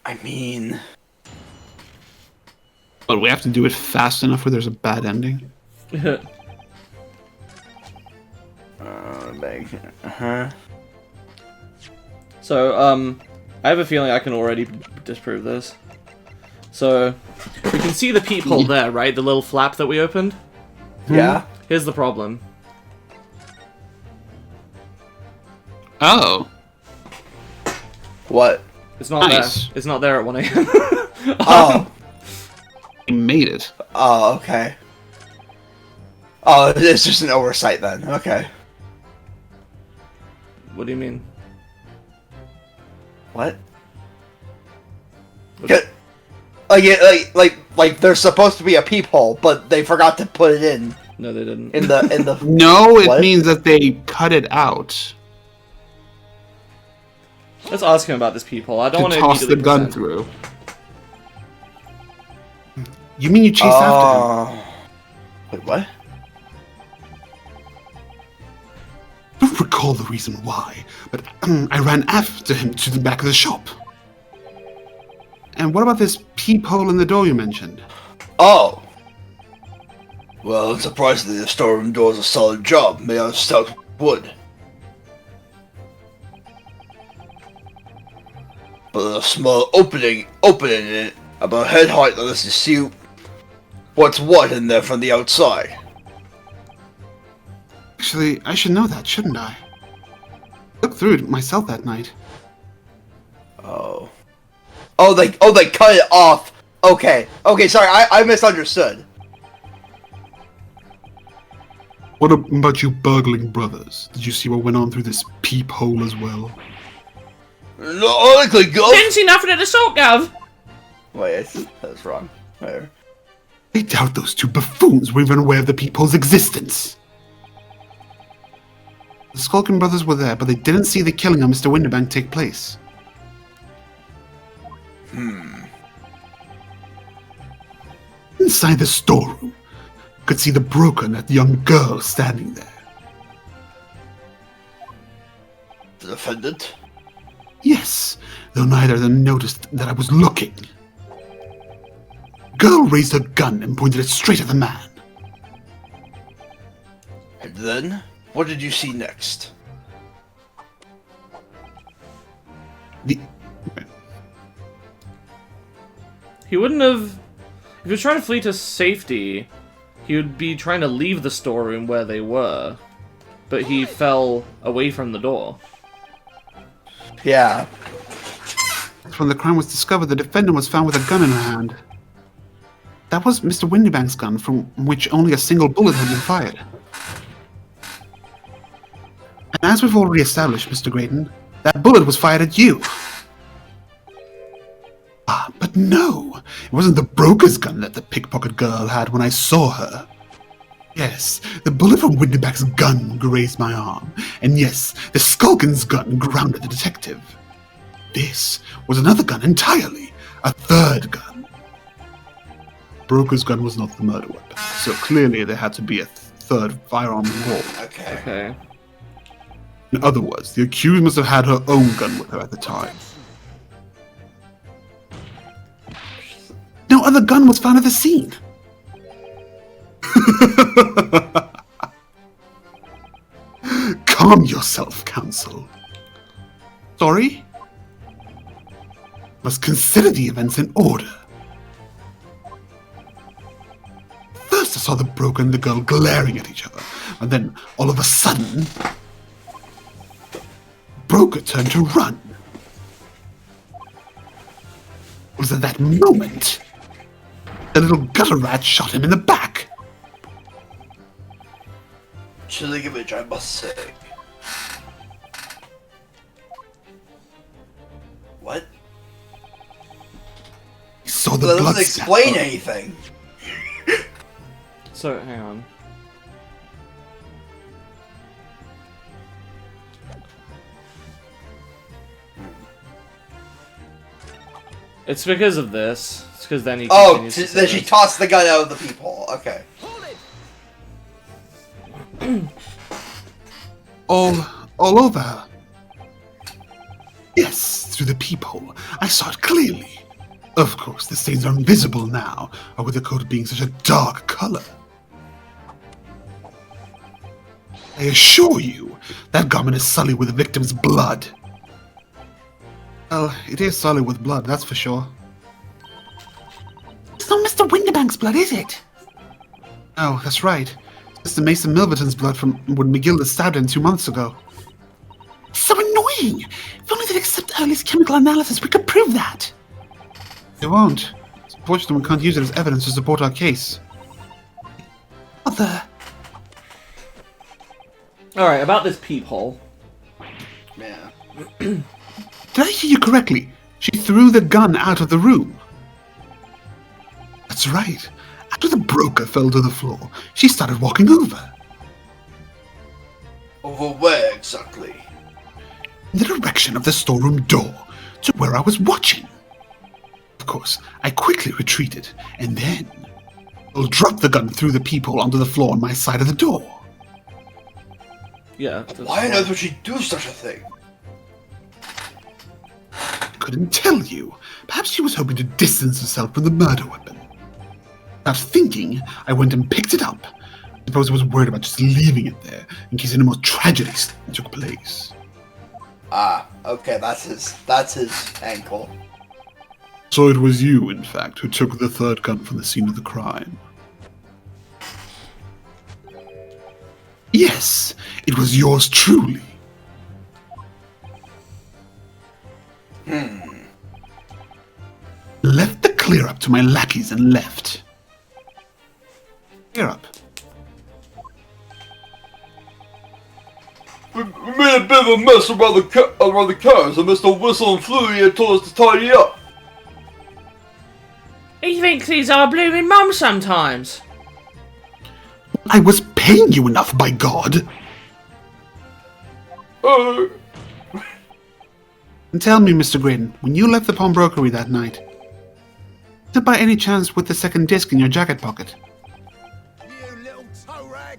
I mean... But we have to do it fast enough where there's a bad ending. Uh-huh. So, I have a feeling I can already disprove this. So, we can see the peephole there, right? The little flap that we opened? Yeah? Here's the problem. Oh. What? It's not Nice. there. It's not there at 1 a.m. Oh. He made it. Oh, okay. Oh, it's just an oversight then. Okay. What do you mean? What? Like there's supposed to be a peephole, but they forgot to put it in. No, they didn't. In the. No, it What? means that they cut it out Let's ask him about this peephole. I don't to want to toss the immediately gun present. through. You mean you chased after him? Wait, what? I don't recall the reason why, but I ran after him to the back of the shop. And what about this peephole in the door you mentioned? Oh. Well, unsurprisingly, the storeroom door is a solid job made out of stout wood. But there's a small opening in it, about head height, that lets you see what's what in there from the outside. Actually, I should know that, shouldn't I? Looked through it myself that night. Oh. Oh, they cut it off. Okay, sorry, I misunderstood. What about you burgling brothers? Did you see what went on through this peephole as well? No, likely go. Didn't see nothing at the salt, Gav! Wait, that's wrong. There. I doubt those two buffoons were even aware of the peephole's existence. The Skulkin brothers were there, but they didn't see the killing of Mr. Winterbank take place. Inside the storeroom, you could see the broker and that young girl standing there. The defendant? Yes, though neither of them noticed that I was looking. Girl raised her gun and pointed it straight at the man. And then, what did you see next? He wouldn't have... If he was trying to flee to safety, he would be trying to leave the storeroom where they were. But he fell away from the door. Yeah. When the crime was discovered, the defendant was found with a gun in her hand. That was Mr. Winterbank's gun, from which only a single bullet had been fired. And as we've already established, Mr. Graydon, that bullet was fired at you. Ah, but no, it wasn't the broker's gun that the pickpocket girl had when I saw her. Yes, the bullet from Winterback's gun grazed my arm, and yes, the Skulkin's gun grounded the detective. This was another gun entirely, a third gun. Broker's gun was not the murder weapon, so clearly there had to be a third firearm involved. Okay. In other words, the accused must have had her own gun with her at the time. No other gun was found at the scene. Calm yourself, Counsel. Sorry? Must consider the events in order. First I saw the broker and the girl glaring at each other, and then, all of a sudden, broker turned to run. It was at that moment the little gutter rat shot him in the back. Chilling image, I must say. What? He saw the That blood doesn't explain splatter. anything. So, hang on. It's because of this. It's because then he Oh, continues to then say she this. tossed the gun out of the peephole. Okay. All over her. Yes, through the peephole. I saw it clearly. Of course, the stains are invisible now, or with the coat being such a dark color. I assure you, that garment is sullied with the victim's blood. Well, it is sullied with blood, that's for sure. It's not Mr. Windibank's blood, is it? Oh, that's right. It's Mr. Mason Milverton's blood from when McGilda stabbed him 2 months ago. So annoying! If only they'd accept Early's chemical analysis, we could prove that. They won't. It's unfortunate we can't use it as evidence to support our case. What the... Alright, about this peephole. Yeah. Did I hear you correctly? She threw the gun out of the room. That's right. After the broker fell to the floor, she started walking over. Over where exactly? In the direction of the storeroom door, to where I was watching. Of course, I quickly retreated, and then... I'll drop the gun through the peephole onto the floor on my side of the door. Yeah. Why on earth would she do such a thing? I couldn't tell you. Perhaps she was hoping to distance herself from the murder weapon. Without thinking, I went and picked it up. I suppose I was worried about just leaving it there, in case any more tragedies took place. Ah, okay, that's his ankle. So it was you, in fact, who took the third gun from the scene of the crime. Yes, it was yours truly. Left the clear up to my lackeys and left. Clear up. We made a bit of a mess around the cars, and Mr. Whistle and Fluey had told us to tidy up. He thinks he's our blooming mum sometimes. I was paying you enough, by God. And tell me, Mr. Graydon, when you left the pawnbrokery that night, did by any chance with the second disc in your jacket pocket? You little toe rag!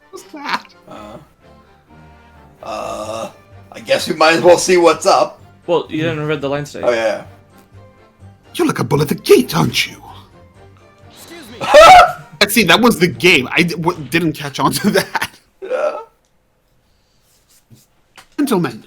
What's that? I guess we might as well see what's up. Well, you didn't read the line stage. Oh yeah. You're like a bull at the gate, aren't you? Excuse me. See, that was the game. I didn't catch on to that. Yeah. Gentlemen.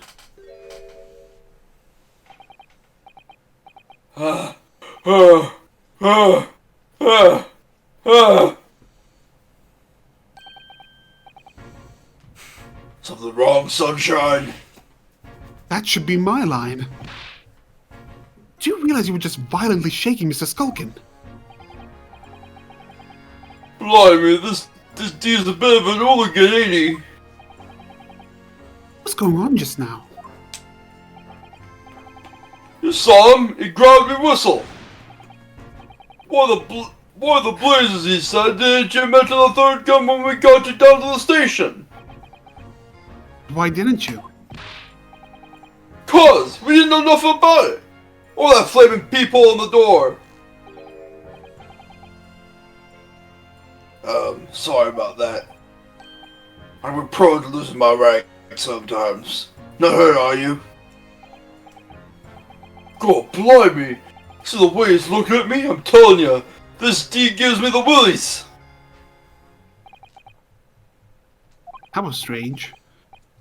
Something wrong, sunshine? That should be my line. Do you realize you were just violently shaking Mr. Skulkin? Blimey, this D's a bit of an hooligan, ain't he? What's going on just now? You saw him? He grabbed me whistle. What the blazes, he said. Didn't you mention the third gun when we got you down to the station? Why didn't you? 'Cause we didn't know nothing about it. Or that flaming peephole in the door. Sorry about that. I'm prone to losing my rank sometimes. Not hurt, are you? God blimey! See the way he's looking at me? I'm telling you, this D gives me the willies! That was strange.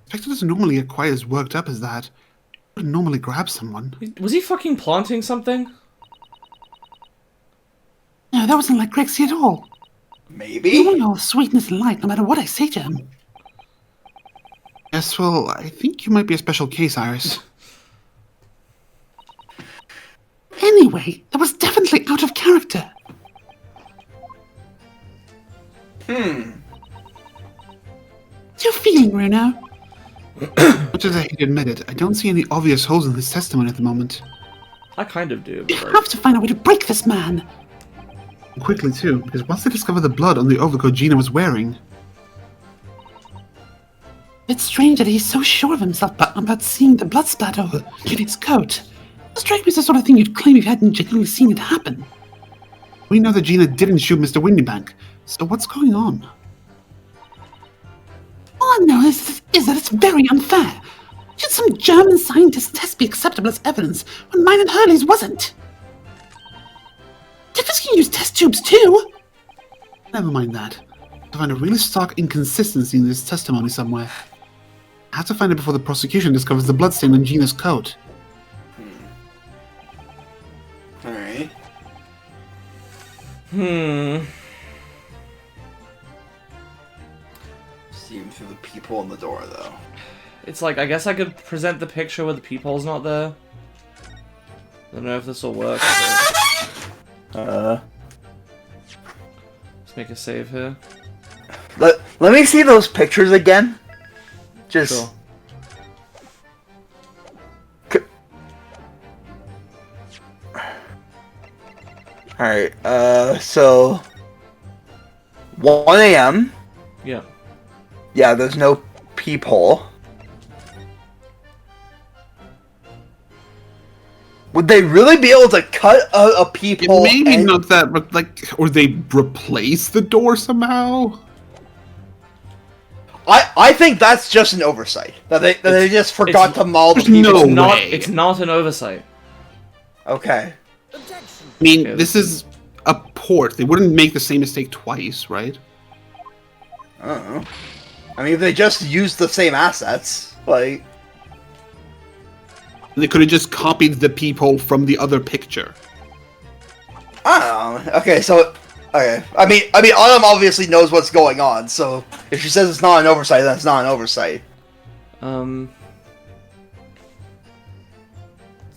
Spectre doesn't normally get quite as worked up as that. He wouldn't normally grab someone. Was he fucking planting something? No, that wasn't like Grexy at all. He Maybe? won't all sweetness and light no matter what I say to him. Yes, well, I think you might be a special case, Iris. Anyway, that was definitely out of character. What's your feeling, Bruno? Much as I hate to admit it, I don't see any obvious holes in his testimony at the moment. I kind of do. We But have to find a way to break this man. Quickly, too, because once they discover the blood on the overcoat Gina was wearing... It's strange that he's so sure of himself about seeing the blood splatter over Gina's coat. It strikes me as the sort of thing you'd claim if you hadn't genuinely seen it happen. We know that Gina didn't shoot Mr. Windybank, so what's going on? I know is that it's very unfair. Should some German scientist's test be acceptable as evidence when mine and Hurley's wasn't? Tiffers can use test tubes too. Never mind that. I find a really stark inconsistency in this testimony somewhere. I have to find it before the prosecution discovers the bloodstain on Gina's coat. Alright. See him through the peephole in the door, though. It's like, I guess I could present the picture where the peephole's not there. I don't know if this will work. Let's make a save here. Let me see those pictures again. Just. Sure. Alright, so 1 a.m. Yeah. Yeah, there's no peephole. Would they really be able to cut a peephole? Maybe not that, but like, or they replace the door somehow? I think that's just an oversight. That they just forgot to maul the peephole. No. It's not an oversight. Okay. Objection. I mean, Okay. this is a port. They wouldn't make the same mistake twice, right? I don't know. I mean, if they just used the same assets, like. They could have just copied the peephole from the other picture. I don't know. Okay, so. Okay. I mean, Autumn obviously knows what's going on, so if she says it's not an oversight, then it's not an oversight. I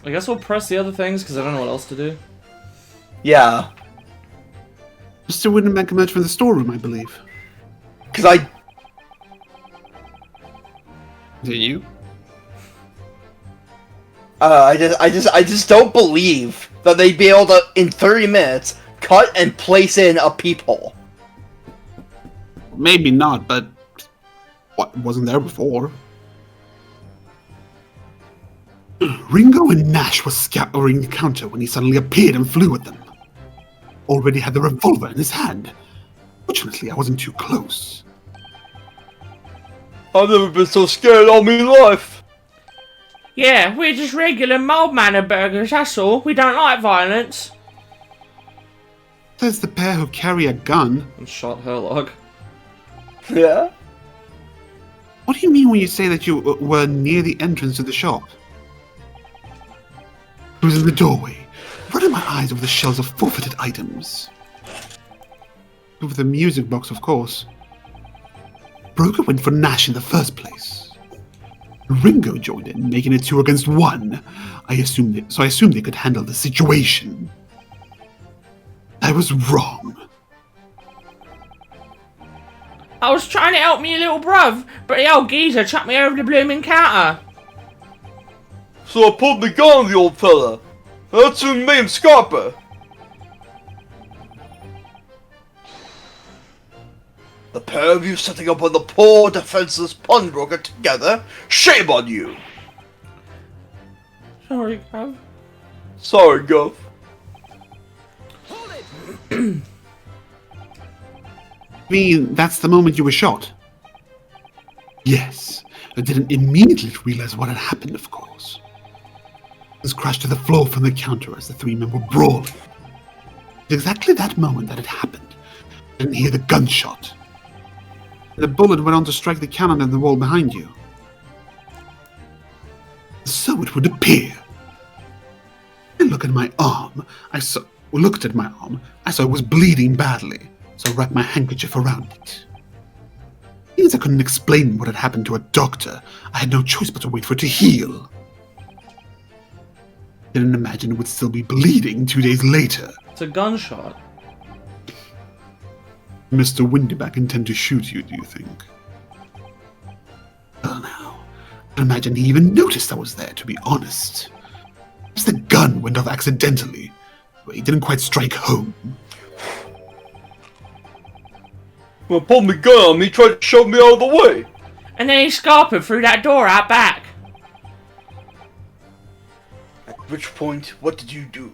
guess we'll press the other things because I don't know what else to do. Yeah. Mr. Windenbeck emerged from the storeroom, I believe. Because I. Did you? I just don't believe that they'd be able to, in 30 minutes, cut and place in a peephole. Maybe not, but what wasn't there before? Ringo and Nash were scouring the counter when he suddenly appeared and flew at them. Already had the revolver in his hand. Fortunately, I wasn't too close. I've never been so scared all my life. Yeah, we're just regular mild mannered burgers, that's all. We don't like violence. Says the pair who carry a gun. And shot Herlog. Yeah? What do you mean when you say that you were near the entrance to the shop? I was in the doorway, running my eyes over the shelves of forfeited items. Over the music box, of course. Broker went for Nash in the first place. Ringo joined in, making it 2 against 1. I assumed they could handle the situation. I was wrong. I was trying to help me little bruv, but the old geezer chucked me over the blooming counter. So I pulled the gun on the old fella. That's who made him Scarpa. The pair of you setting up on the poor defenseless pawnbroker together. Shame on you. Sorry, bruv. Sorry, Gov. Hold it! I mean, that's the moment you were shot. Yes, I didn't immediately realize what had happened, of course. I was crashed to the floor from the counter as the 3 men were brawling. At exactly that moment that it happened, I didn't hear the gunshot. The bullet went on to strike the cannon in the wall behind you. So it would appear. I looked at my arm. I saw it was bleeding badly, so I wrapped my handkerchief around it. Since I couldn't explain what had happened to a doctor, I had no choice but to wait for it to heal. Didn't imagine it would still be bleeding 2 days later. It's a gunshot. Mr. Windyback intend to shoot you, do you think? Well now, I don't imagine he even noticed I was there, to be honest. Perhaps the gun went off accidentally, but he didn't quite strike home. When I pulled the gun on me, he tried to shove me out of the way. And then he scarpered through that door out back. At which point, what did you do?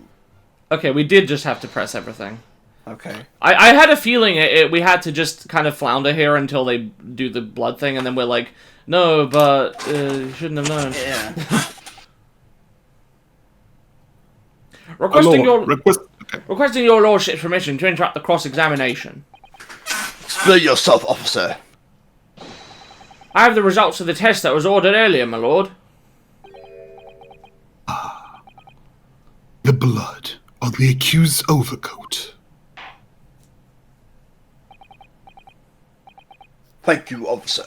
Okay, we did just have to press everything. Okay. I had a feeling we had to just kind of flounder here until they do the blood thing, and then we're like, no, but you shouldn't have known. Yeah. Requesting your Okay. requesting your lordship's permission to interrupt the cross-examination. Explain yourself, officer. I have the results of the test that was ordered earlier, my lord. The blood on the accused's overcoat. Thank you, officer.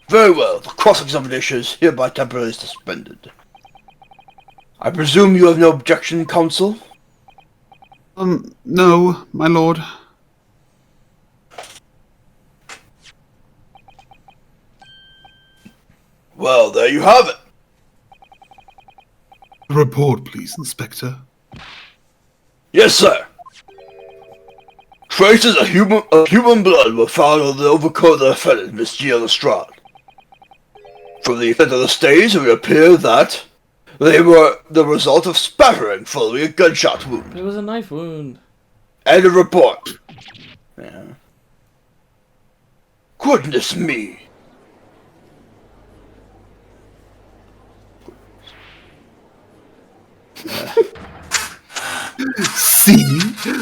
Very well. The cross-examination is hereby temporarily suspended. I presume you have no objection, counsel? No, my lord. Well, there you have it. The report, please, Inspector. Yes, sir. Traces of human blood were found on the overcoat of the defendant, Miss Gia Lestrade. From the extent of the stains, it would appear that they were the result of spattering following a gunshot wound. It was a knife wound. End of report. Yeah. Goodness me. See?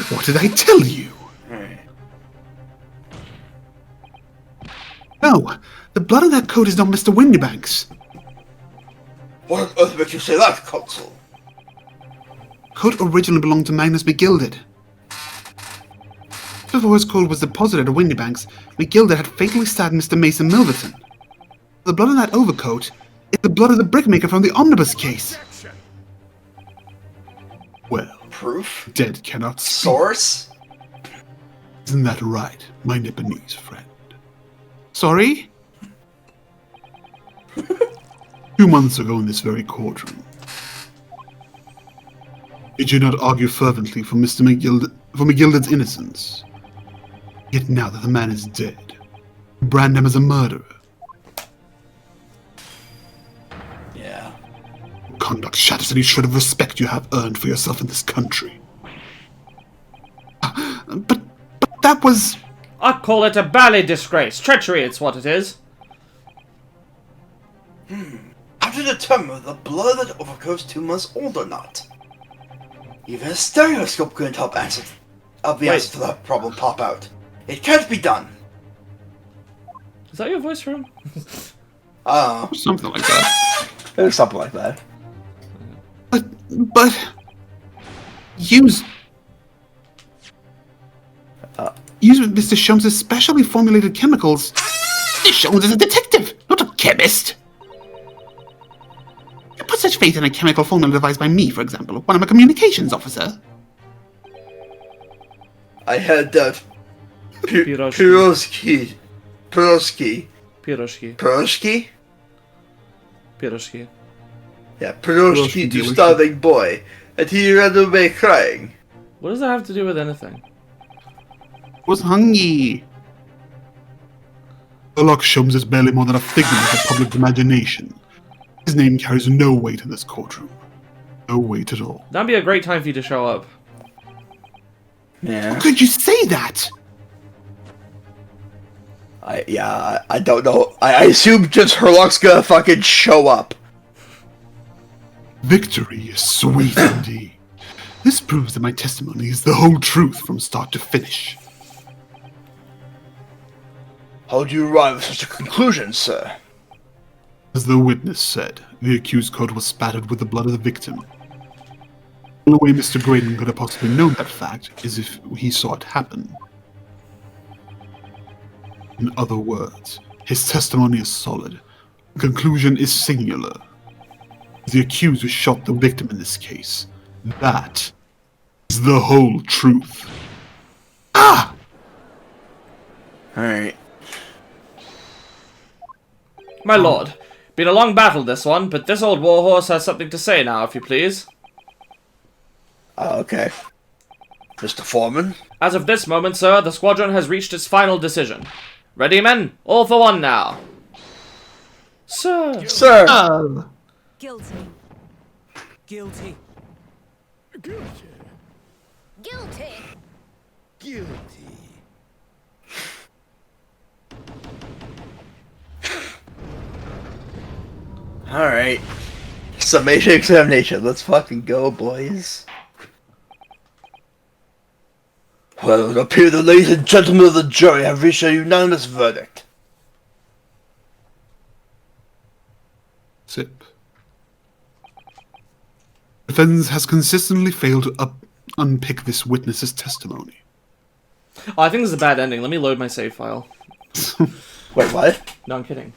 What did I tell you? No, the blood on that coat is not Mr. Windybank's. What on earth makes you say that, counsel? Coat originally belonged to Magnus McGilded. Before his coat was deposited at Windybank's, McGilded had fatally stabbed Mr. Mason Milverton. The blood on that overcoat is the blood of the brickmaker from the omnibus case. Well, Proof? dead cannot speak. Source? Isn't that right, my Nipponese friend? Sorry? 2 months ago in this very courtroom, did you not argue fervently for McGilded's innocence? Yet now that the man is dead, you brand him as a murderer. Yeah. Conduct shatters any shred of respect you have earned for yourself in this country. But that was... I call it a bally disgrace. Treachery, it's what it is. How to determine whether the blood that overcoats 2 months old or not? Even a stereoscope couldn't help the answer to that problem pop out. It can't be done. Is that your voice from? something like that. It's something like that. But... Use Mr. Sholmes' specially formulated chemicals. Mr. Sholmes is a detective, not a chemist. You put such faith in a chemical formula devised by me, for example, when I'm a communications officer. I had that Piroshki. Piroshki. Yeah, Piroshki to starving boy, and he ran away crying. What does that have to do with anything? Was hungry. Sherlock Sholmes is barely more than a figment of the public imagination. His name carries no weight in this courtroom. No weight at all. That'd be a great time for you to show up. Yeah. How could you say that? I don't know. I assume just Herlock's gonna fucking show up. Victory is sweet indeed. This proves that my testimony is the whole truth from start to finish. How do you arrive at such a conclusion, sir? As the witness said, the accused coat was spattered with the blood of the victim. The only way Mr. Graydon could have possibly known that fact is if he saw it happen. In other words, his testimony is solid. The conclusion is singular. The accused who shot the victim in this case. That is the whole truth. Ah! Alright. My lord, been a long battle this one, but this old warhorse has something to say now, if you please. Okay. Mr. Foreman? As of this moment, sir, the squadron has reached its final decision. Ready, men? All for one now. Sir. Sir! Guilty. Guilty. Guilty. Guilty. Alright. Summation examination. Let's fucking go, boys. Well, it would appear the ladies and gentlemen of the jury have reached a unanimous verdict. Sip. Defense has consistently failed to unpick this witness's testimony. Oh, I think this is a bad ending. Let me load my save file. Wait, what? No, I'm kidding.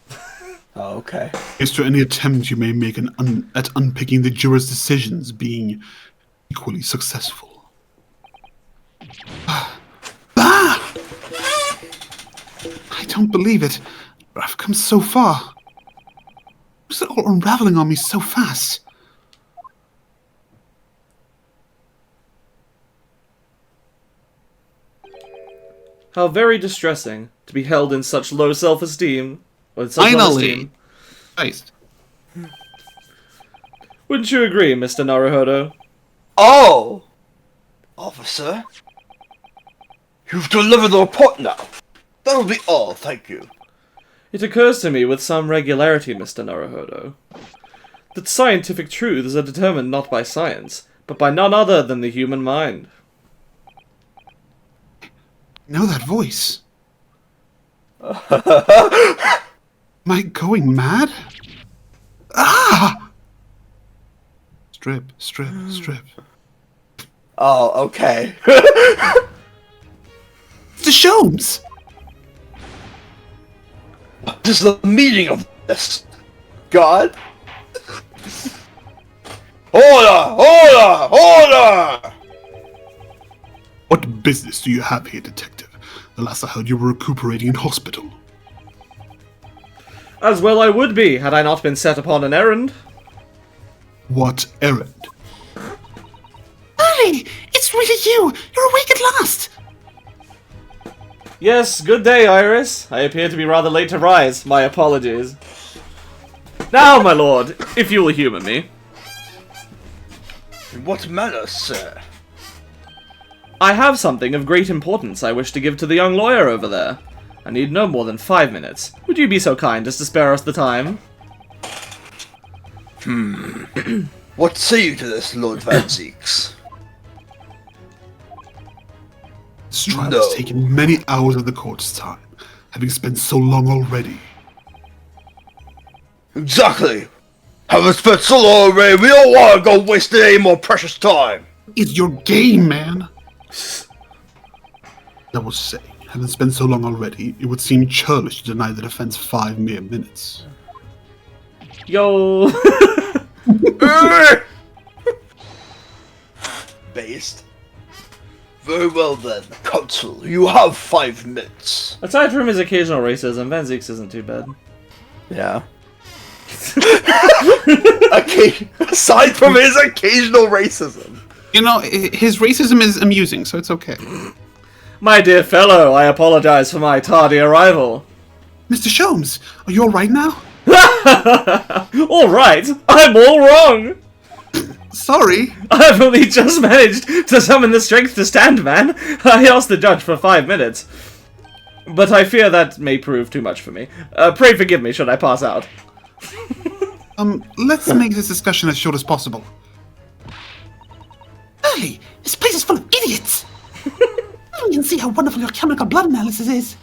Oh, okay. Is to any attempt you may make at unpicking the jurors' decisions being equally successful. Ah! I don't believe it. I've come so far. Why is it all unraveling on me so fast? How very distressing to be held in such low self-esteem. Or such low Finally! esteem. Christ. Wouldn't you agree, Mr. Naruhodo? Oh! Officer? You've delivered the report now. That'll be all, thank you. It occurs to me with some regularity, Mr. Naruhodo, that scientific truths are determined not by science, but by none other than the human mind. I know that voice. Am I going mad? Ah! Strip, strip, strip. Oh, okay. Mr. Sholmes! What is the meaning of this? God? Order! Order! Order! What business do you have here, detective? The last I heard you were recuperating in hospital. As well I would be, had I not been set upon an errand. What errand? Hey, it's really you! You're awake at last! Yes, good day, Iris. I appear to be rather late to rise. My apologies. Now, my lord, if you will humour me. In what manner, sir? I have something of great importance I wish to give to the young lawyer over there. I need no more than 5 minutes. Would you be so kind as to spare us the time? What say you to this, Lord Van Zeeks? This trial No. has taken many hours of the court's time, having spent so long already. Exactly! Having spent so long already, we don't want to go wasting any more precious time! It's your game, man! I was saying, having spent so long already, it would seem churlish to deny the defense 5 mere minutes. Yo! Based. Very well then, Consul, you have 5 minutes. Aside from his occasional racism, Van Zeeks isn't too bad. Yeah. Okay, aside from his occasional racism. You know, his racism is amusing, so it's okay. My dear fellow, I apologize for my tardy arrival. Mr. Sholmes, are you alright now? Alright, I'm all wrong! Sorry. I've only just managed to summon the strength to stand, man. I asked the judge for 5 minutes. But I fear that may prove too much for me. Pray forgive me should I pass out. Let's make this discussion as short as possible. Early, this place is full of idiots! You can see how wonderful your chemical blood analysis is.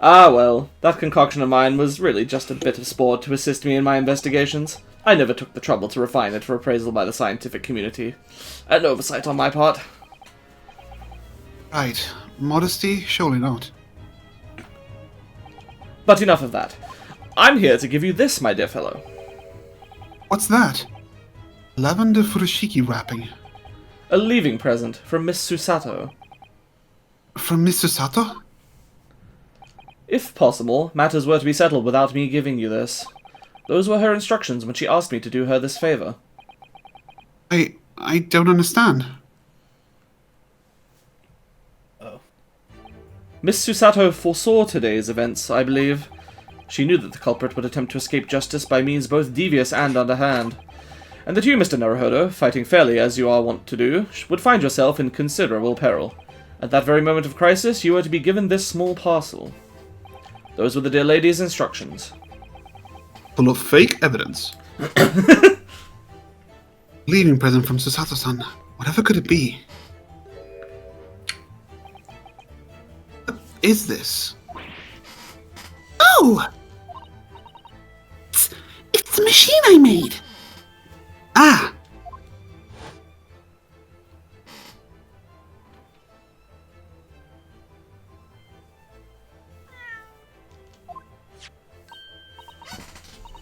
Ah well, that concoction of mine was really just a bit of sport to assist me in my investigations. I never took the trouble to refine it for appraisal by the scientific community. An oversight on my part. Right. Modesty? Surely not. But enough of that. I'm here to give you this, my dear fellow. What's that? Lavender furoshiki wrapping. A leaving present from Miss Susato. From Miss Susato? If possible, matters were to be settled without me giving you this. Those were her instructions when she asked me to do her this favor. I don't understand. Miss Susato foresaw today's events, I believe. She knew that the culprit would attempt to escape justice by means both devious and underhand, and that you, Mr. Naruhodo, fighting fairly as you are wont to do, would find yourself in considerable peril. At that very moment of crisis, you were to be given this small parcel. Those were the dear lady's instructions. Full of fake evidence. Leaving present from Susato-san. Whatever could it be? What is this? Oh! It's the machine I made! Ah!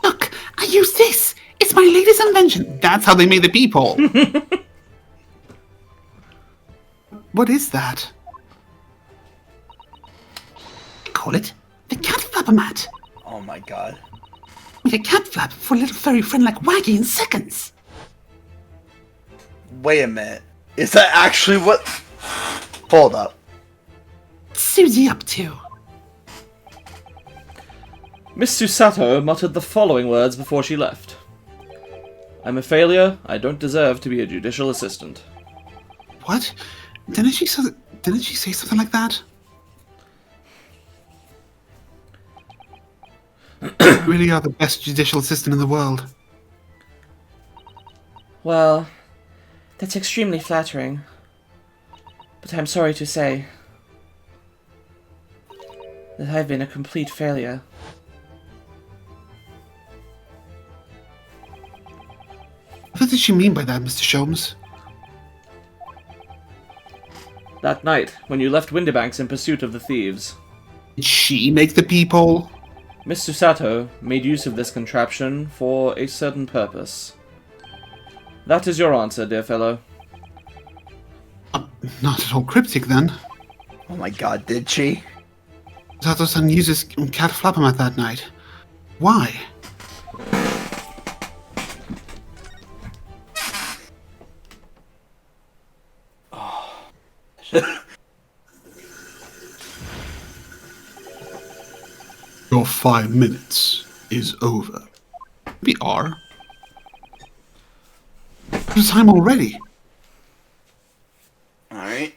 Look, I use this! It's my latest invention! That's how they made the peephole! What is that? I call it the cat flapper mat. Oh my god. Make a cat flap for a little furry friend like Waggy in seconds. Wait a minute. Is that actually what... Hold up. What's Susie up to? Miss Susato muttered the following words before she left. I'm a failure. I don't deserve to be a judicial assistant. What? Didn't she say something like that? You really are the best judicial assistant in the world. Well, that's extremely flattering. But I'm sorry to say that I've been a complete failure. What did she mean by that, Mr. Sholmes? That night, when you left Windybanks in pursuit of the thieves, Did she make the peephole? Miss Susato made use of this contraption for a certain purpose. That is your answer, dear fellow. Not at all cryptic, then. Oh my god, did she? Sato-san uses cat flapper mat that night. Why? Your 5 minutes is over. We are. It's time already. Alright.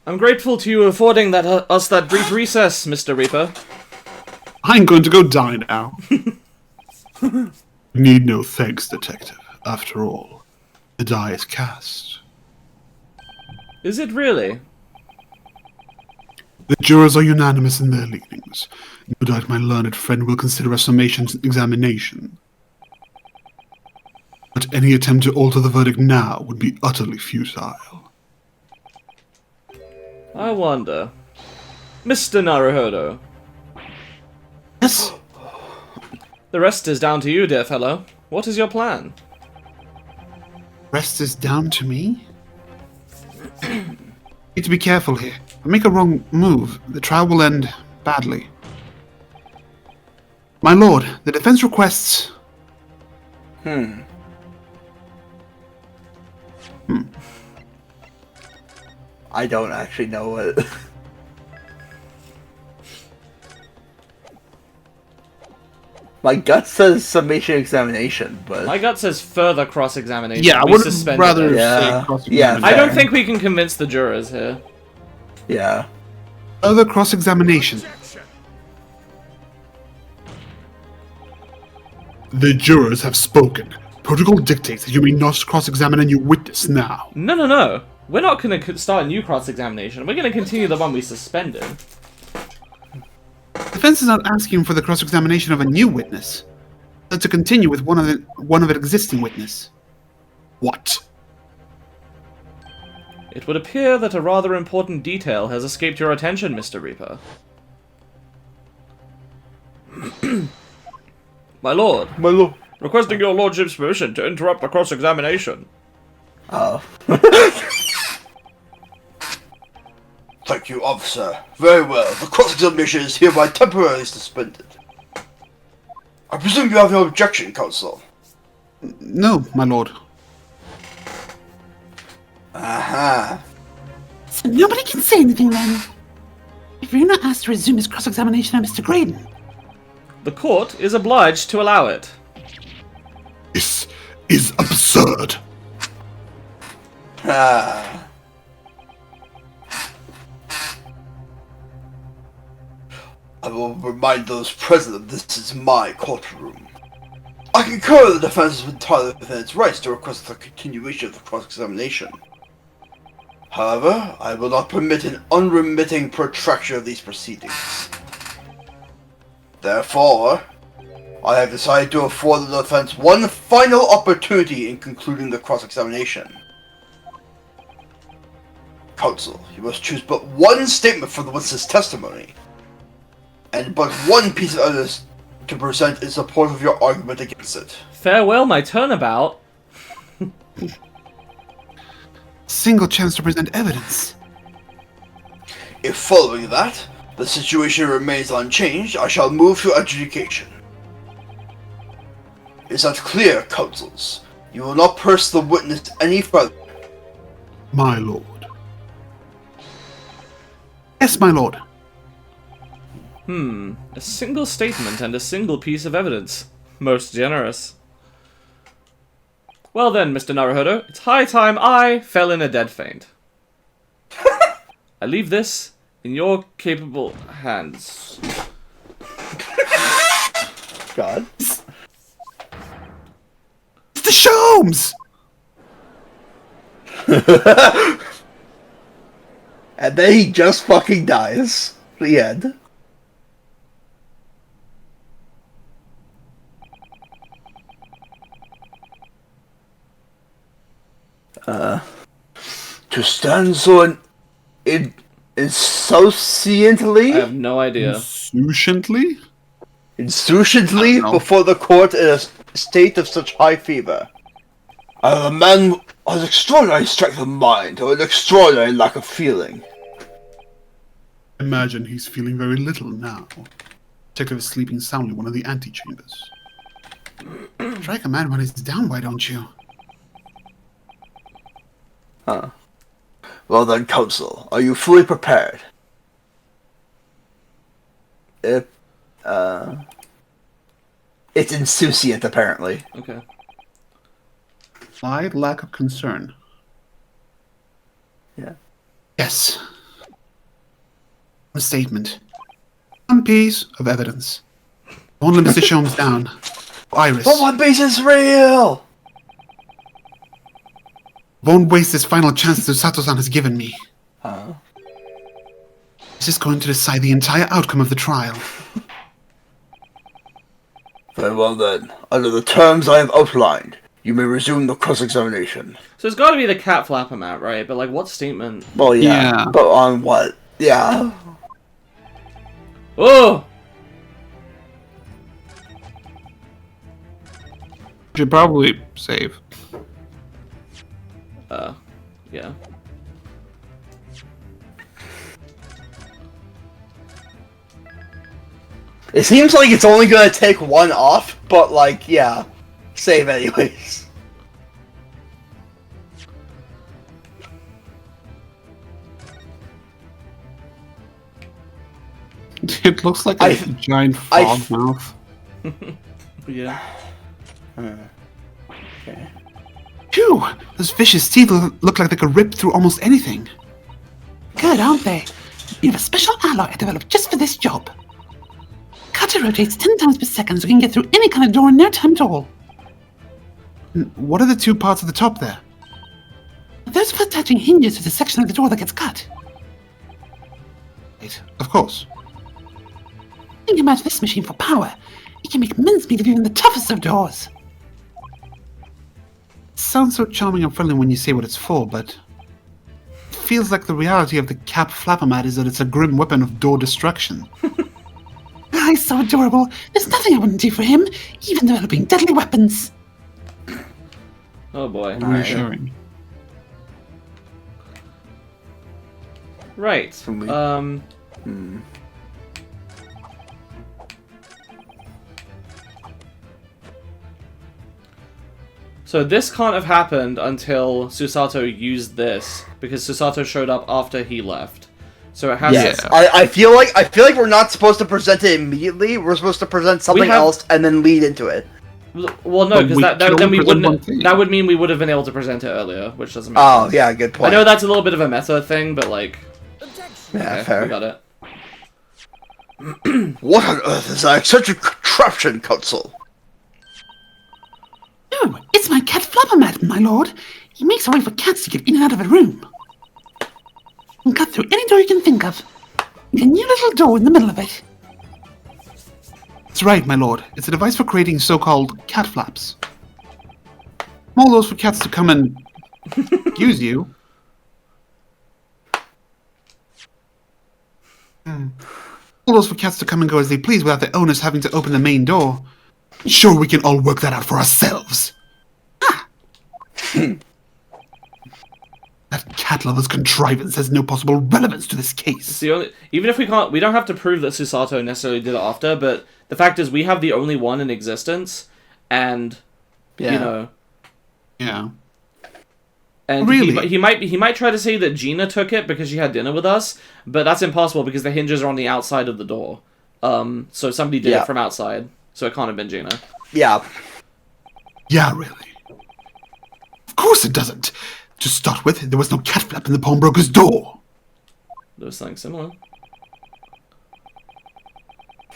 I'm grateful to you affording us that brief recess, Mr. Reaper. I'm going to go die now. Need no thanks, detective. After all, the die is cast. Is it really? The jurors are unanimous in their leanings. No doubt my learned friend will consider a summation examination. But any attempt to alter the verdict now would be utterly futile. I wonder. Mr. Naruhodo, Yes? the rest is down to you, dear fellow. What is your plan? Rest is down to me? Need to be careful here. If I make a wrong move, the trial will end badly. My lord, the defense requests... I don't actually know what... My gut says summation examination, but... My gut says further cross-examination. Yeah, I We would suspended rather it. Yeah. say cross-examination. I don't fair. think we can convince the jurors here. Yeah. Further cross-examination. The jurors have spoken. Protocol dictates that you may not cross-examine a new witness now. No, no, no. We're not going to start a new cross-examination. We're going to continue the one we suspended. Defense is not asking for the cross-examination of a new witness, but to continue with one of an existing witness. What? It would appear that a rather important detail has escaped your attention, Mr. Reaper. My lord. My lord. Requesting your lordship's permission to interrupt the cross-examination. Oh. Thank you, officer. Very well. The cross-examination is hereby temporarily suspended. I presume you have no objection, counsel. No, my lord. Aha. So nobody can say anything then. If you're not asked to resume his cross-examination of Mr. Graydon, The court is obliged to allow it. This is absurd. Ah. I will remind those present that this is my courtroom. I concur the defense is entirely within its rights to request the continuation of the cross-examination. However, I will not permit an unremitting protraction of these proceedings. Therefore, I have decided to afford the defense one final opportunity in concluding the cross-examination. Counsel, you must choose but one statement from the witness's testimony, and but one piece of evidence to present in support of your argument against it. Farewell, my turnabout. Single chance to present evidence. If following that, the situation remains unchanged, I shall move to adjudication. Is that clear, counsels? You will not press the witness any further. My lord. Yes, my lord. A single statement and a single piece of evidence. Most generous. Well then, Mr. Naruhodo, it's high time I fell in a dead faint. I leave this in your capable hands. God. Mr. Sholmes! And then he just fucking dies. The end. To stand so insouciantly? I have no idea. Insouciantly? Insouciantly I don't know. before the court in a state of such high fever. A man has extraordinary strength of mind, or an extraordinary lack of feeling. Imagine he's feeling very little now. Detective is sleeping soundly in one of the antechambers. Strike a man when he's down, why don't you? Well then, counsel, are you fully prepared? It's insouciant, apparently. Okay. Slight lack of concern. Yeah. Yes. A statement. One piece of evidence. Won't let Mr. Sholmes down. Iris. But One Piece is real! Won't waste this final chance that Susato-san has given me. This is going to decide the entire outcome of the trial. Very well then. Under the terms I have outlined, you may resume the cross-examination. So it's gotta be the cat flap amount, right? But like, what statement? Well, yeah. Yeah. But on what? Yeah. Oh! Should probably save. Yeah. It seems like it's only gonna take one off, but like, yeah. Save anyways. It looks like a giant frog mouth. Yeah. Phew! Those vicious teeth look like they could rip through almost anything. Good, aren't they? We have a special alloy I developed just for this job. Cutter rotates 10 times per second so we can get through any kind of door in no time at all. And what are the two parts at the top there? Those are for attaching hinges to the section of the door that gets cut. Right, of course. Think about this machine for power. It can make mincemeat of even the toughest of doors. Sounds so charming and friendly when you say what it's for, but it feels like the reality of the cap flappermat is that it's a grim weapon of door destruction. Ah, he's so adorable. There's nothing I wouldn't do for him, even developing deadly weapons. Oh boy. Reassuring. Right. So this can't have happened until Susato used this, because Susato showed up after he left. So it has Yes, to... I feel like we're not supposed to present it immediately. We're supposed to present something have- else and then lead into it. Well, no, But because we that can then only we present one wouldn't. thing. That would mean we would have been able to present it earlier, which doesn't make Oh, sense. yeah, good I point. know that's a little bit of a meta thing, but like, Yeah, okay, fair. we got it. What on earth is that eccentric contraption, Council? Oh, it's my cat Flopper Mat, my lord. He makes a way for cats to get in and out of a room. You can cut through any door you can think of. With a new little door in the middle of it. That's right, my lord. It's a device for creating so-called cat flaps. Small doors for cats to come and use you. Small doors for cats to come and go as they please without the owners having to open the main door. Sure, we can all work that out for ourselves. That cat lover's contrivance has no possible relevance to this case. It's the only, even if we don't have to prove that Susato necessarily did it after, but the fact is we have the only one in existence, and Yeah. you know, Yeah. and Really? he might try to say that Gina took it because she had dinner with us, but that's impossible because the hinges are on the outside of the door. So somebody did Yeah. it from outside, so it can't have been Gina. Yeah. Yeah, really. Of course it doesn't. To start with, there was no cat flap in the pawnbroker's door. There was something similar.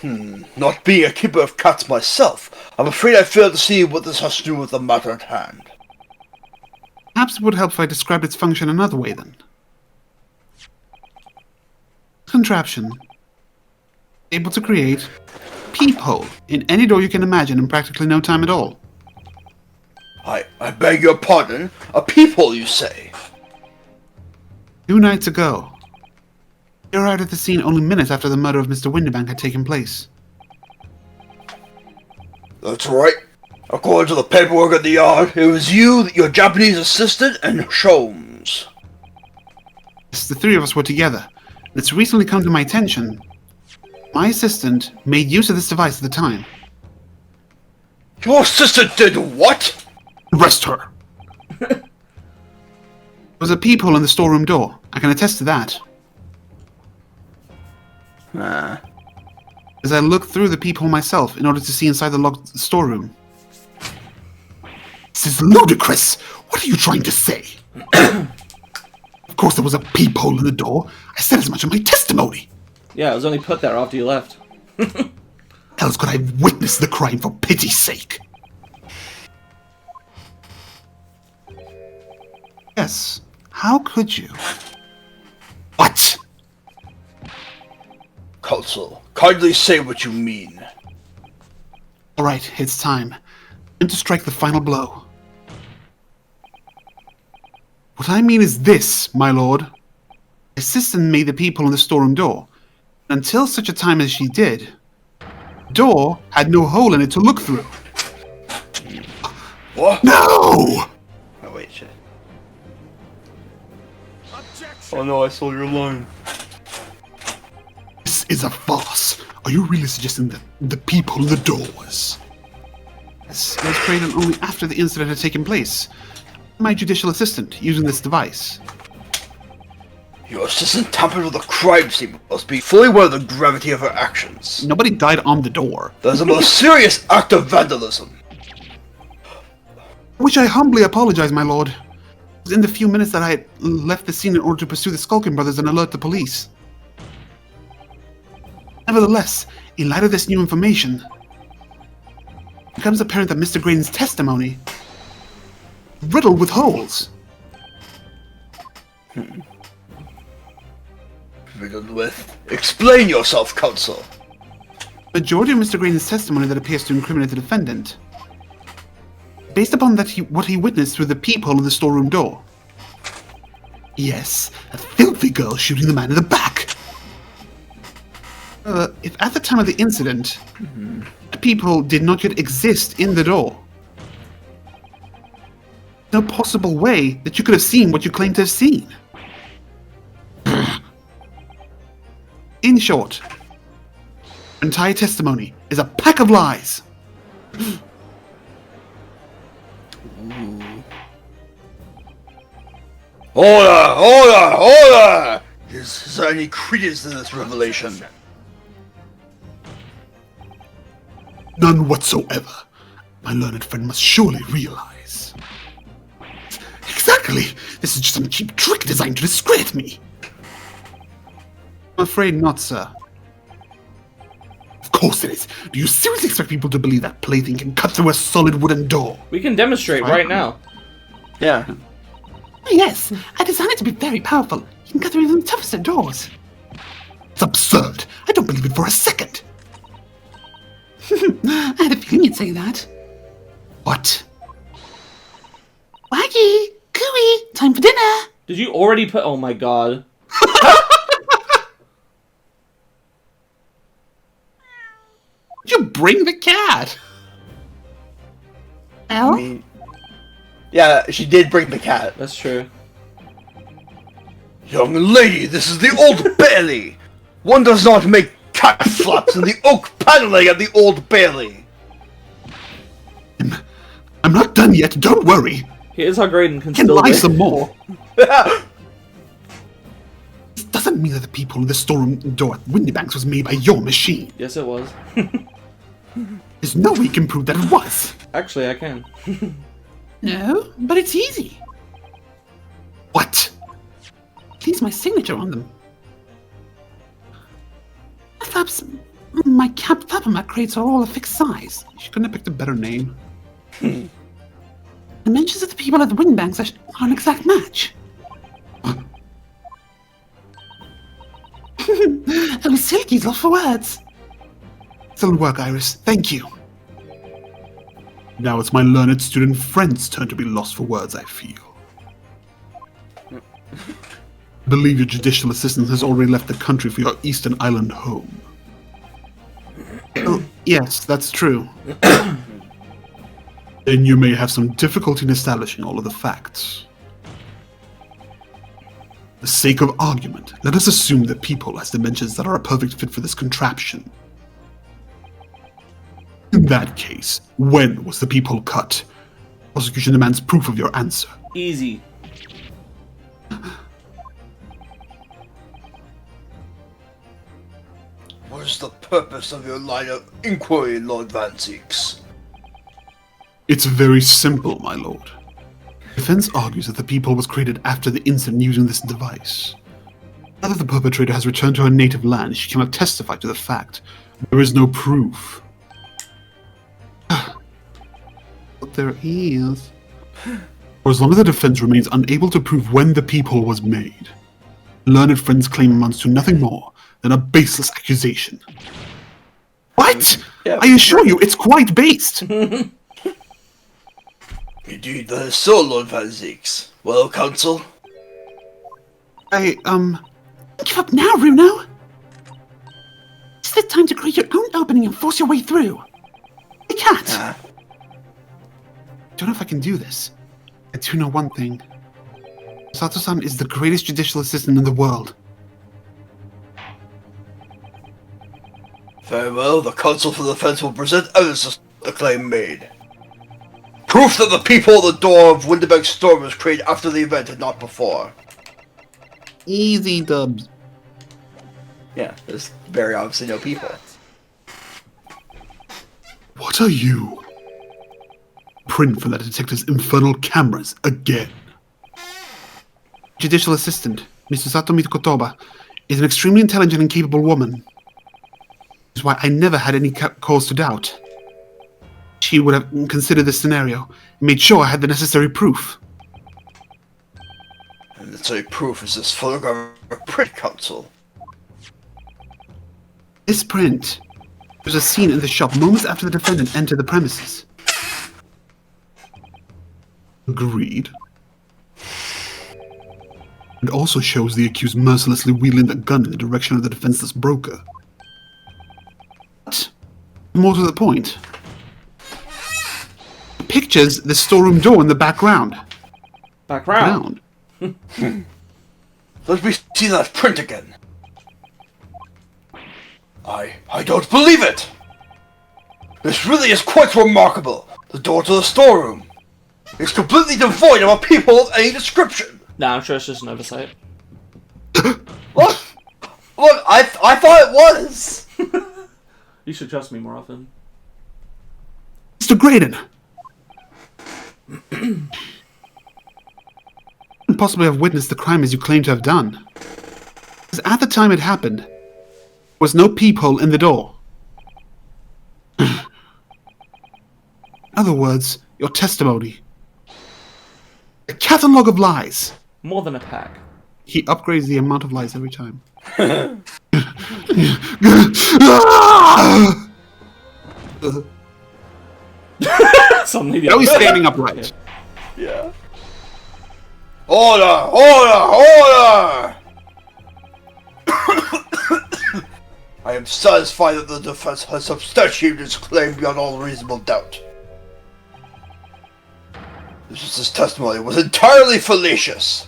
Not being a keeper of cats myself, I'm afraid I fail to see what this has to do with the matter at hand. Perhaps it would help if I described its function another way, then. Contraption. Able to create peephole in any door you can imagine in practically no time at all. I beg your pardon? A peephole, you say? 2 nights ago. You arrived at the scene only minutes after the murder of Mr. Winterbank had taken place. That's right. According to the paperwork at the yard, it was you, your Japanese assistant, and Sholmes. Yes, the 3 of us were together. And it's recently come to my attention. My assistant made use of this device at the time. Your assistant did what? Arrest her! There was a peephole in the storeroom door. I can attest to that. As I looked through the peephole myself in order to see inside the locked storeroom. This is ludicrous! What are you trying to say? Of course there was a peephole in the door. I said as much in my testimony. Yeah, it was only put there after you left. Else could I have witnessed the crime for pity's sake? Yes. How could you? What? Counsel, kindly say what you mean. Alright, it's time. Time to strike the final blow. What I mean is this, my lord. My assistant made the peephole in the storeroom door. And until such a time as she did, the door had no hole in it to look through. What? No! Oh, wait, shit. Oh no, I saw your line. This is a farce. Are you really suggesting that the peephole in the door was? Yes, it was created only after the incident had taken place. My judicial assistant using this device. Your assistant tampered with the crime scene must be fully aware of the gravity of her actions. Nobody died on the door. That is a most serious act of vandalism. For which I humbly apologize, my lord. It was in the few minutes that I had left the scene in order to pursue the Skulkin brothers and alert the police. Nevertheless, in light of this new information, it becomes apparent that Mr. Graydon's testimony is riddled with holes. Riddled with. Explain yourself, counsel. Majority of Mr. Graydon's testimony that appears to incriminate the defendant, based upon what he witnessed through the peephole in the storeroom door. Yes, a filthy girl shooting the man in the back. If at the time of the incident, the peephole did not yet exist in the door, no possible way that you could have seen what you claim to have seen. In short, your entire testimony is a pack of lies. Order! Is there any credence to this revelation? None whatsoever. my learned friend must surely realize. Exactly! This is just some cheap trick designed to discredit me! I'm afraid not, sir. Of course it is! Do you seriously expect people to believe that plaything can cut through a solid wooden door? We can demonstrate right now. Yeah. Oh, yes, I designed it to be very powerful. You can cut through even the toughest of doors. It's absurd! I don't believe it for a second! I had a feeling you'd say that. What? Waggy! Cooey! Time for dinner! Did you already put... Oh my god. Did you bring the cat? Well, Yeah, she did bring the cat. That's true. Young lady, this is the Old Bailey! One does not make cat flaps in the oak paneling at the Old Bailey! I'm not done yet, don't worry! Here's how Graydon can Can still buy be. some more! This doesn't mean that the people in the storeroom door at Windybanks was made by your machine. Yes, it was. There's no way you can prove that it was. Actually, I can. no, but it's easy. What? Leaves my signature on them. The flaps, my cap flap and my crates are all a fixed size. You couldn't have picked a better name. The dimensions of the people at the Windbanks are an exact match. Oh, Silky's lost for words. Excellent work, Iris. Thank you. Now it's my learned student friend's turn to be lost for words, I feel. I believe your judicial assistant has already left the country for your Eastern Island home. Oh, yes, that's true. Then you may have some difficulty in establishing all of the facts. For the sake of argument, let us assume that people has dimensions that are a perfect fit for this contraption. In that case, when was the people cut? Prosecution demands proof of your answer. Easy. What is the purpose of your line of inquiry, Lord Van Zeeks? It's very simple, my lord. Defense argues that the people was created after the incident using this device. Now that the perpetrator has returned to her native land, she cannot testify to the fact. There is no proof. But there is. For as long as the defense remains unable to prove when the people was made, learned friend's claim amounts to nothing more than a baseless accusation. What? Yeah. I assure you, it's quite based. Indeed, that is so, Lord Van Zeeks. Well, counsel? I, Give up now, Runo! It's the time to create your own opening and force your way through. The cat! don't know if I can do this. I do know one thing. Susato-san is the greatest judicial assistant in the world. Very well, the counsel for the defense will present evidence of the claim made. Proof that the people at the door of Winterberg's store was created after the event and not before. Easy dubs. Yeah, there's very obviously no people. What are you? Print from the detective's infernal cameras again. Judicial assistant, Miss Susato Mikotoba, is an extremely intelligent and capable woman. Which is why I never had any cause to doubt. She would have considered this scenario and made sure I had the necessary proof. And the necessary proof is this photograph of print, counsel. This print was seen in the shop moments after the defendant entered the premises. Agreed. It also shows the accused mercilessly wheeling the gun in the direction of the defenseless broker. But, more to the point, pictures the storeroom door in the background. Background. Let me see that print again. I don't believe it! This really is quite remarkable. The door to the storeroom is completely devoid of a people of any description. Nah, I'm sure it's just an oversight. Look, I thought it was. You should trust me more often. Mr. Graydon! And possibly have witnessed the crime as you claim to have done. Because at the time it happened, there was no peephole in the door. In other words, your testimony. A catalogue of lies. More than a pack. He upgrades the amount of lies every time. Suddenly the Now he's standing upright. Yeah. Order! Order! Order! I am satisfied that the defense has substantiated its claim beyond all reasonable doubt. This testimony was entirely fallacious.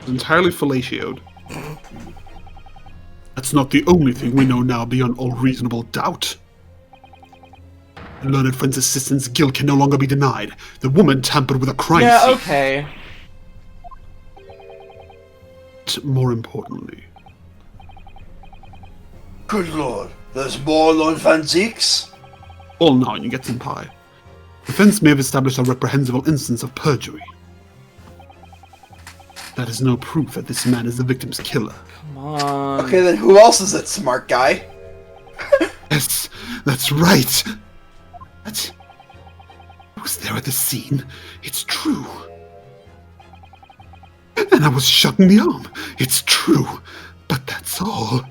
Entirely fellatioed. That's not the only thing we know now beyond all reasonable doubt. The learned friend's assistant's guilt can no longer be denied. The woman tampered with a crime Yeah, scene. okay. But more importantly, Good lord, there's more Lord Van Zeeks? all now you get some pie. Defense may have established a reprehensible instance of perjury. That is no proof that this man is the victim's killer. Come on. Okay, then who else is it, smart guy? Yes, that's right. But I was there at the scene. It's true. And I was shot in the arm. It's true. But that's all.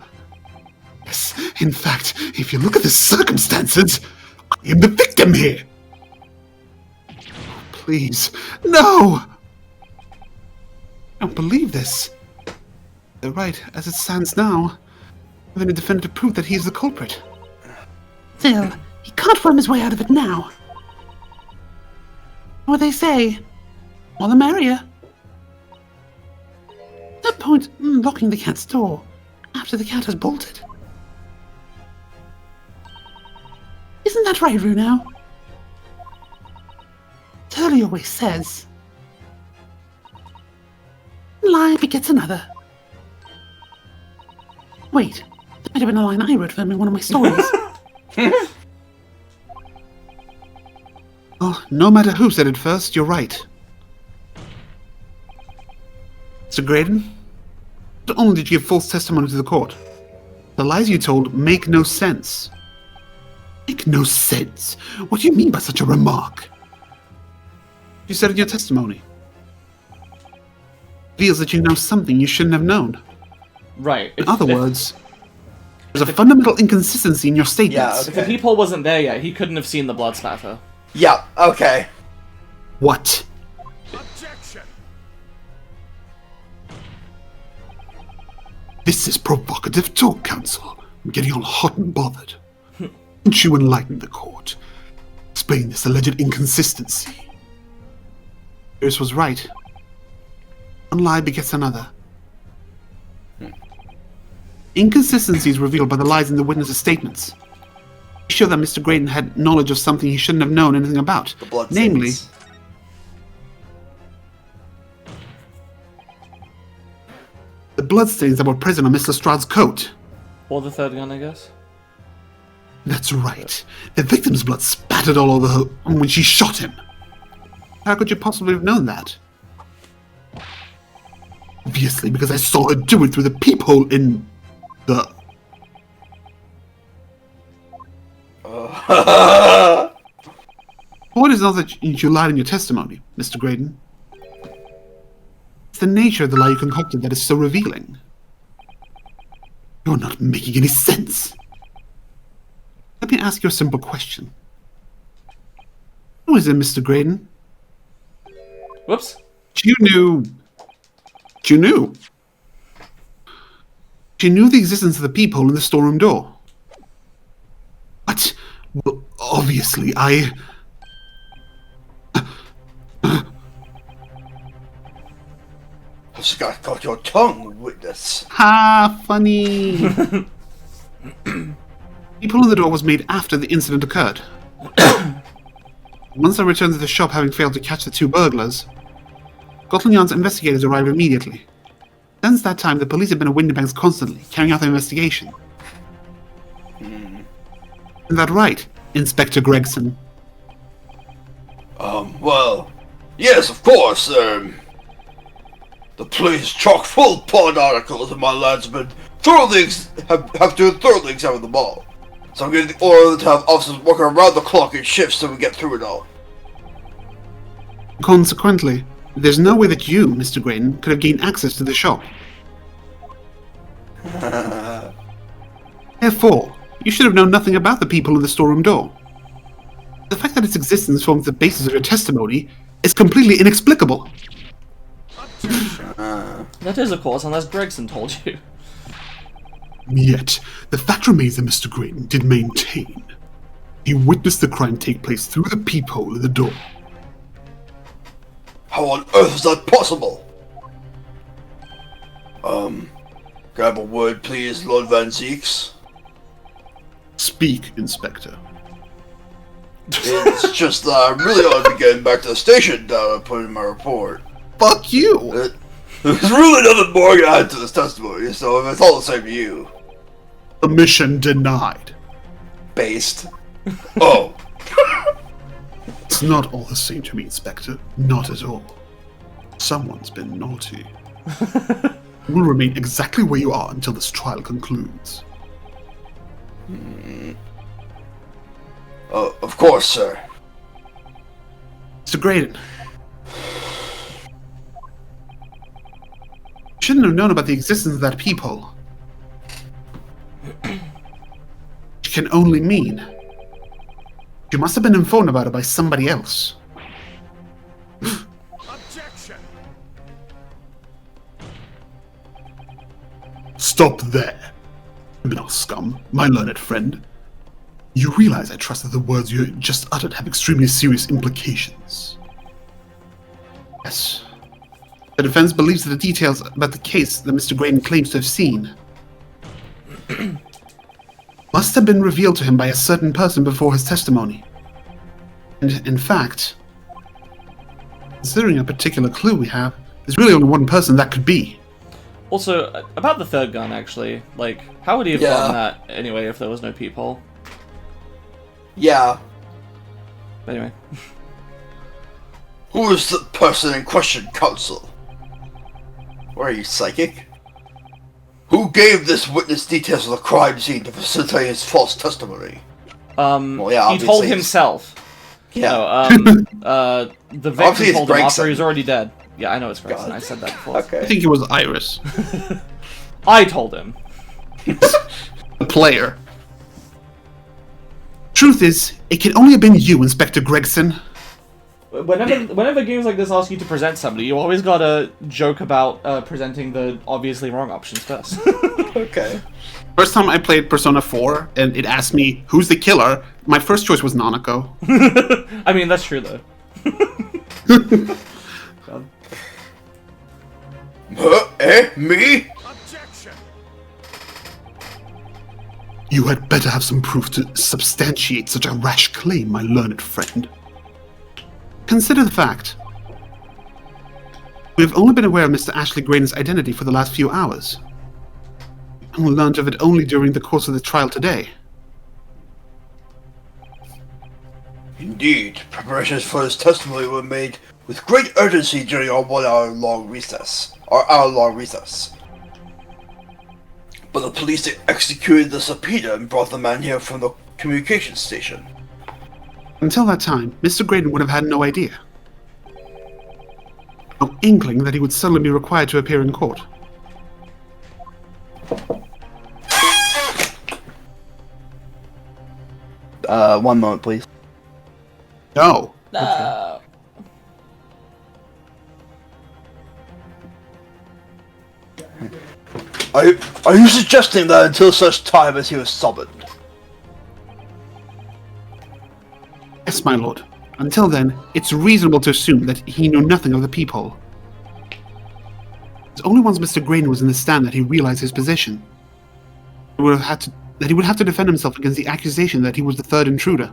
Yes, in fact, if you look at the circumstances, I am the victim here. Please, no! I don't believe this. They're right, as it stands now. I've any definitive proof that he's the culprit. Still, he can't worm his way out of it now. What they say, more the merrier. No point in locking the cat's door after the cat has bolted. Isn't that right, Runo? Turley always says, lie begets another. Wait, that might have been a line I wrote for him in one of my stories. Oh, no matter who said it first, you're right. Mr. Graydon, not only did you give false testimony to the court, the lies you told make no sense. Make no sense? What do you mean by such a remark? You said in your testimony. It feels that you know something you shouldn't have known. Right. In other words, there's a fundamental inconsistency in your statements. Yeah, If the peephole wasn't there yet, he couldn't have seen the blood spatter. Yeah, okay. What? Objection! This is provocative talk, Counsel. I'm getting all hot and bothered. Won't you enlighten the court? Explain this alleged inconsistency. Pierce was right. One lie begets another. Inconsistencies revealed by the lies in the witnesses' statements. They show that Mr. Graydon had knowledge of something he shouldn't have known anything about. The blood Namely, stains. the bloodstains that were present on Miss Lestrade's coat. Or the third gun, I guess. That's right. The victim's blood spattered all over her when she shot him. How could you possibly have known that? Obviously, because I saw her do it through the peephole in the... What is not that you lied in your testimony, Mr. Graydon? It's the nature of the lie you concocted that is so revealing. You're not making any sense. Let me ask you a simple question. Who is it, Mr. Graydon? Whoops. You knew... You knew. She knew the existence of the peephole in the storeroom door. What? Well, obviously, I... Scott got your tongue, witness. Ha! Funny! Peephole in the door was made after the incident occurred. Once I returned to the shop having failed to catch the two burglars, Scotland Yard's investigators arrived immediately. Since that time, the police have been at Windybanks constantly, carrying out their investigation. Isn't that right, Inspector Gregson? Well, yes, of course, The police chock full of porn articles, and my lads have been have to thoroughly examine them all. So I'm getting the order to have officers working around the clock in shifts so we get through it all. Consequently, there's no way that you, Mr. Graydon, could have gained access to the shop. Therefore, you should have known nothing about the people in the storeroom door. The fact that its existence forms the basis of your testimony is completely inexplicable. That is, of course, unless Gregson told you. Yet, the fact remains that Mr. Graydon did maintain. He witnessed the crime take place through the peephole in the door. How on earth is that possible? Can I have a word, please, Lord Van Zeeks? Speak, Inspector. It's just that I really ought to be getting back to the station now I put in my report. Fuck you! There's really nothing more to add to this testimony, so if it's all the same to you. Permission denied. Based. Oh. It's not all the same to me, Inspector. Not at all. Someone's been naughty. You will remain exactly where you are until this trial concludes. Of course, sir. Mr. Graydon. You shouldn't have known about the existence of that peephole. Which can only mean you must have been informed about it by somebody else. Objection! Stop there. Criminal scum, my learned friend. You realize I trust that the words you just uttered have extremely serious implications. Yes. The defense believes that the details about the case that Mr. Graydon claims to have seen must have been revealed to him by a certain person before his testimony. And, in fact, considering a particular clue we have, there's really only one person that could be. Also, about the third gun, actually, like, how would he have gotten that anyway if there was no peephole? Yeah. Anyway. Who is the person in question, counsel? Or are you psychic? Who gave this witness details of the crime scene to facilitate his false testimony? Well, yeah, he told obviously himself. Yeah. No, the Obviously victim it's told him after Gregson. he was already dead. Yeah, I know it's Gregson. God. I said that before. I Okay. think it was Iris. I told him. The player. Truth is, it can only have been you, Inspector Gregson. Whenever games like this ask you to present somebody, you always gotta joke about presenting the obviously wrong options first. Okay. First time I played Persona 4, and it asked me, who's the killer? My first choice was Nanako. I mean, that's true, though. God. Me? Objection! You had better have some proof to substantiate such a rash claim, my learned friend. Consider the fact. We have only been aware of Mr. Ashley Graydon's identity for the last few hours. And we learned of it only during the course of the trial today. Indeed, preparations for his testimony were made with great urgency during our 1 hour long recess. But the police executed the subpoena and brought the man here from the communications station. Until that time, Mr. Graydon would have had no idea. No inkling that he would suddenly be required to appear in court. One moment, please. No. No. Are you suggesting that until such time as he was summoned? Yes, my lord. Until then, it's reasonable to assume that he knew nothing of the peephole. It's only once Mr. Graydon was in the stand that he realized his position. He would have to defend himself against the accusation that he was the third intruder.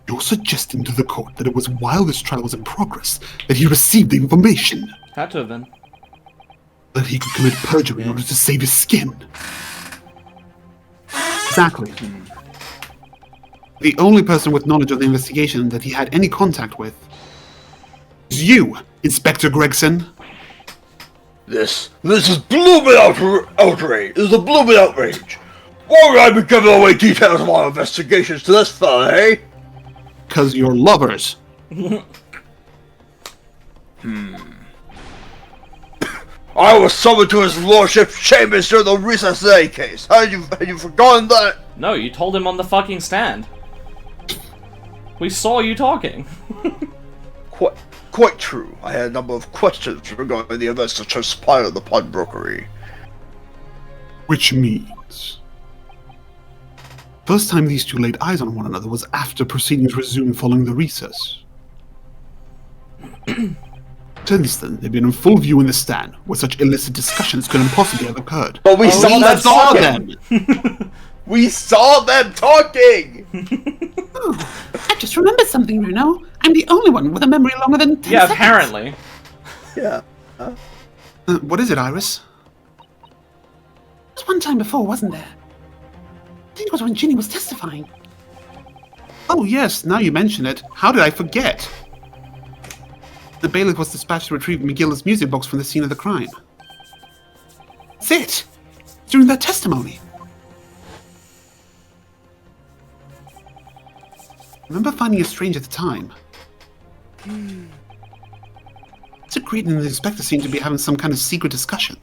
You're suggesting to the court that it was while this trial was in progress that he received the information. Had to have been. That he could commit perjury in order to save his skin. Exactly. The only person with knowledge of the investigation that he had any contact with is you, Inspector Gregson. This is blooming outrage. This is a blooming outrage. Why would I be giving away details of my investigations to this fella, eh? Because you're lovers. I was summoned to his lordship's chambers during the recent A case. Had you forgotten that? No, you told him on the fucking stand. We saw you talking. Quite true. I had a number of questions regarding the events that transpired in the pawnbrokery. Which means... First time these two laid eyes on one another was after proceedings resumed following the recess. Since then, they've been in full view in the stand, where such illicit discussions couldn't possibly have occurred. But we saw them! We saw them talking! I just remembered something, Bruno. I'm the only one with a memory longer than 10 Yeah, seconds. apparently. Yeah. What is it, Iris? There was one time before, wasn't there? I think it was when Ginny was testifying. Oh yes, now you mention it. How did I forget? The bailiff was dispatched to retrieve McGillis' music box from the scene of the crime. That's it. During their testimony. I remember finding it strange at the time. Mr. Graydon and the inspector seemed to be having some kind of secret discussion.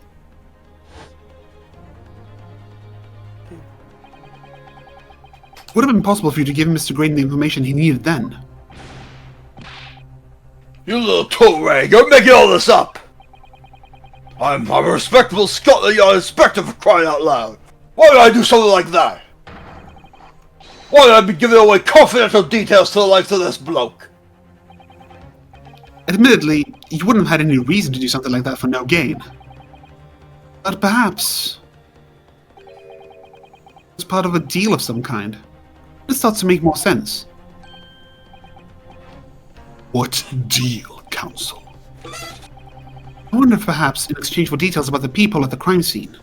Would have been possible for you to give Mr. Graydon the information he needed then. You little toad rag, you're making all this up! I'm a respectable Scotland Yard inspector, for crying out loud! Why would I do something like that? Why would I be giving away confidential details to the likes of this bloke? Admittedly, you wouldn't have had any reason to do something like that for no gain. But perhaps... it was part of a deal of some kind. This starts to make more sense. What deal, Counsel? I wonder if perhaps, in exchange for details about the people at the crime scene,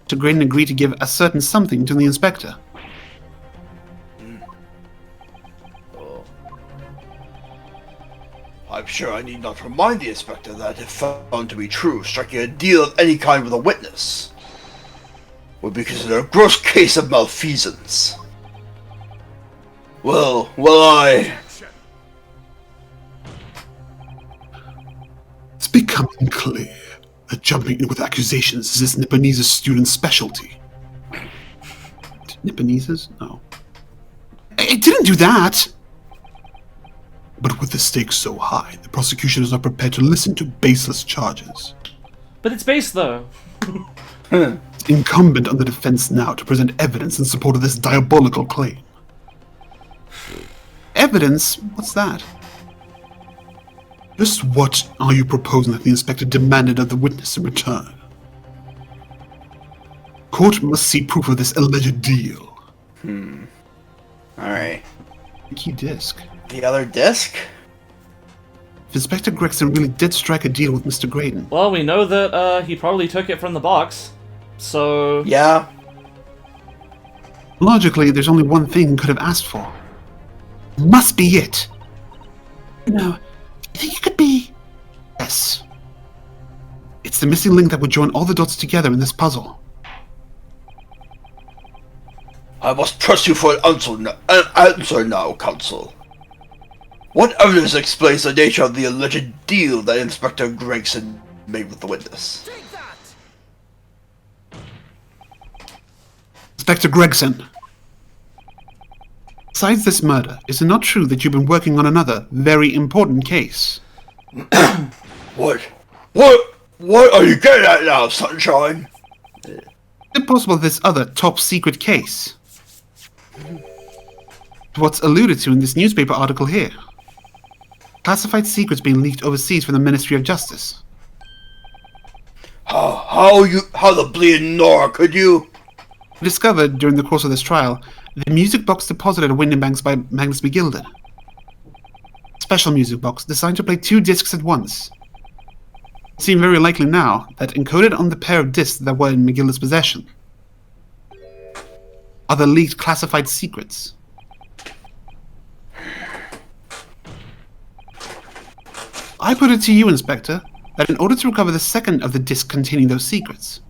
Mr. Graydon agreed to give a certain something to the inspector. I'm sure I need not remind the inspector that if found to be true, striking a deal of any kind with a witness would be considered a gross case of malfeasance. Well, It's becoming clear that jumping in with accusations is this Nipponese's student's specialty. Nipponese's? No. I didn't do that! But with the stakes so high, the prosecution is not prepared to listen to baseless charges. But it's base, though. It's incumbent on the defense now to present evidence in support of this diabolical claim. Evidence? What's that? Just what are you proposing that the inspector demanded of the witness in return? Court must see proof of this alleged deal. alright. The key disc. The other disc? If Inspector Gregson really did strike a deal with Mr. Graydon, Well, we know that he probably took it from the box. So... Yeah. logically, there's only one thing he could have asked for. Must be it. No, I think it could be... Yes. It's the missing link that would join all the dots together in this puzzle. I must press you for an answer now, Counsel. What evidence explains the nature of the alleged deal that Inspector Gregson made with the witness? Inspector Gregson. Besides this murder, is it not true that you've been working on another very important case? What are you getting at now, Sunshine? Is it possible this other top secret case? What's alluded to in this newspaper article here? Classified secrets being leaked overseas from the Ministry of Justice. How the bleeding Nora could you? Discovered during the course of this trial, the music box deposited at Windenbanks by Magnus McGilden. Special music box designed to play 2 discs at once. It seemed very likely now that encoded on the pair of discs that were in McGilden's possession are the leaked classified secrets. I put it to you, Inspector, that in order to recover the second of the discs containing those secrets,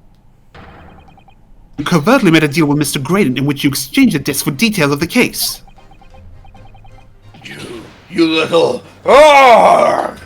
you covertly made a deal with Mr. Graydon in which you exchanged the disc for details of the case. You little... Arrgh!